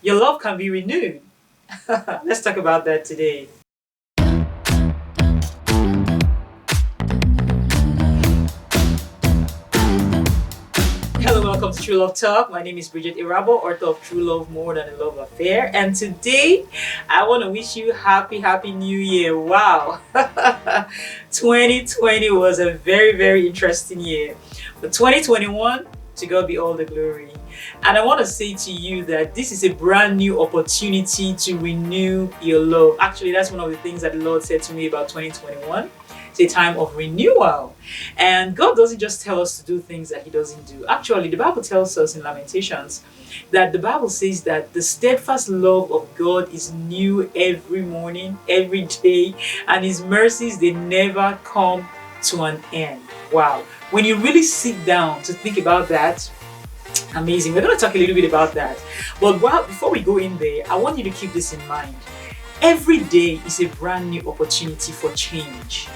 your love can be renewed. Let's talk about that today. Hello, welcome to True Love Talk. My name is Bridget Erhabor, author of True Love More Than a Love Affair. And today, I want to wish you happy New Year. Wow. 2020 was a very interesting year. But 2021, to God be all the glory. And I want to say to you that this is a brand new opportunity to renew your love. Actually, that's one of the things that the Lord said to me about 2021. It's a time of renewal. And God doesn't just tell us to do things that He doesn't do. Actually, the Bible tells us in Lamentations that the Bible says that the steadfast love of God is new every morning, every day, and His mercies, they never come to an end. Wow. When you really sit down to think about that, amazing. We're going to talk a little bit about that. But before we go in there, I want you to keep this in mind. Every day is a brand new opportunity for change.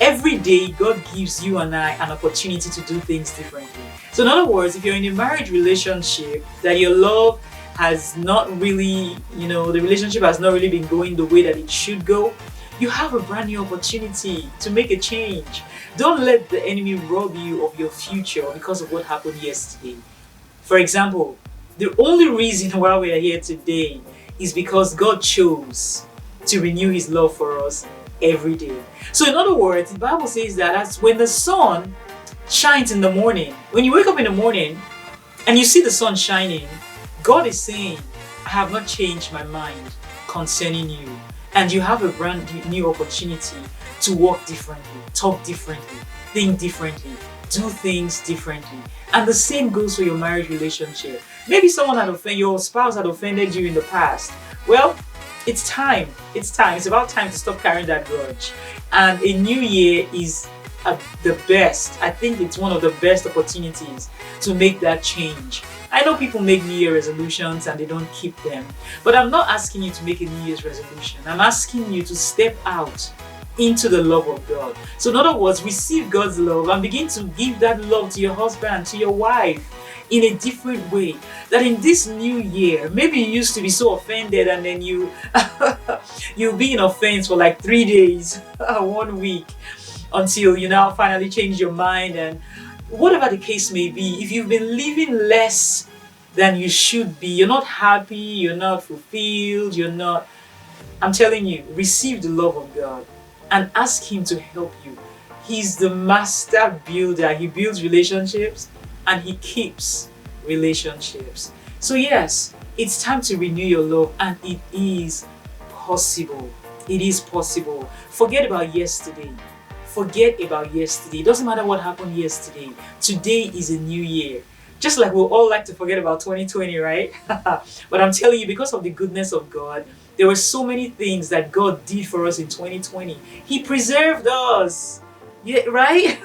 Every day, God gives you and I an opportunity to do things differently. So in other words, if you're in a marriage relationship that your love has not really, the relationship has not really been going the way that it should go, you have a brand new opportunity to make a change. Don't let the enemy rob you of your future because of what happened yesterday. For example, the only reason why we are here today is because God chose to renew His love for us every day. So in other words, the Bible says that as when the sun shines in the morning, when you wake up in the morning and you see the sun shining, God is saying, I have not changed my mind concerning you. And you have a brand new opportunity to walk differently, talk differently, think differently, do things differently. And the same goes for your marriage relationship. Maybe your spouse had offended you in the past. Well, it's time. It's about time to stop carrying that grudge. And a new year is the best. I think it's one of the best opportunities to make that change. I know people make New Year resolutions and they don't keep them. But I'm not asking you to make a New Year's resolution. I'm asking you to step out into the love of God. So in other words, receive God's love and begin to give that love to your husband, to your wife, in a different way. That in this new year, maybe you used to be so offended and then you'll be in offense for like 3 days, 1 week, until you now finally change your mind. And whatever the case may be, if you've been living less than you should be, you're not happy, you're not fulfilled, I'm telling you, receive the love of God and ask Him to help you. He's the master builder. He builds relationships and He keeps relationships. So yes, it's time to renew your love, and it is possible. It is possible. Forget about yesterday. It doesn't matter what happened yesterday. Today is a new year. Just like we all like to forget about 2020, right? But I'm telling you, because of the goodness of God, there were so many things that God did for us in 2020. He preserved us. Yeah, right?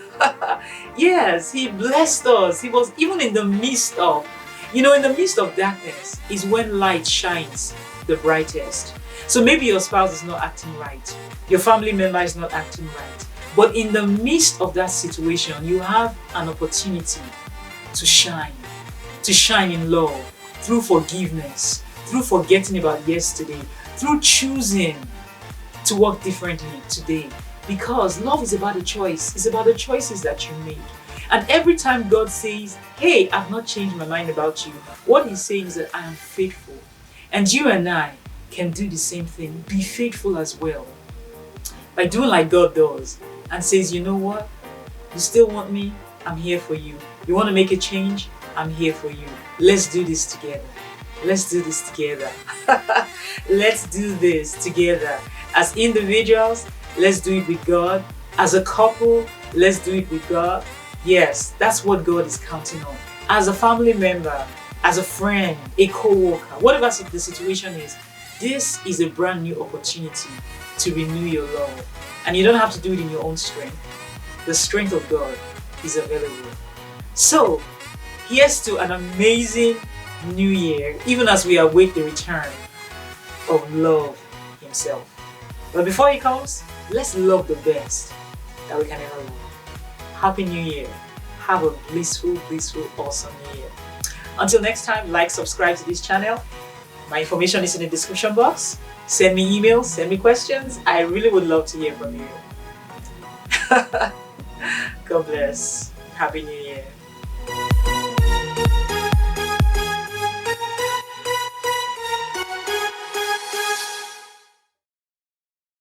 Yes, He blessed us. He was even in the midst of, in the midst of darkness is when light shines the brightest. So maybe your spouse is not acting right. Your family member is not acting right. But in the midst of that situation, you have an opportunity to shine in love, through forgiveness, through forgetting about yesterday, through choosing to walk differently today. Because love is about a choice. It's about the choices that you make. And every time God says, hey, I've not changed my mind about you, what He's saying is that I am faithful. And you and I can do the same thing. Be faithful as well. By doing like God does and says, you know what? You still want me? I'm here for you. You want to make a change? I'm here for you. Let's do this together. Let's do this together. Let's do this together. As individuals, let's do it with God. As a couple, let's do it with God. Yes, that's what God is counting on. As a family member, as a friend, a co-worker, whatever the situation is, this is a brand new opportunity to renew your love. And you don't have to do it in your own strength. The strength of God is available. So, here's to an amazing new year, even as we await the return of love Himself. But before He comes, let's love the best that we can ever love. Happy New Year. Have a blissful, awesome New Year. Until next time, like, subscribe to this channel. My information is in the description box. Send me emails, send me questions. I really would love to hear from you. God bless. Happy New Year.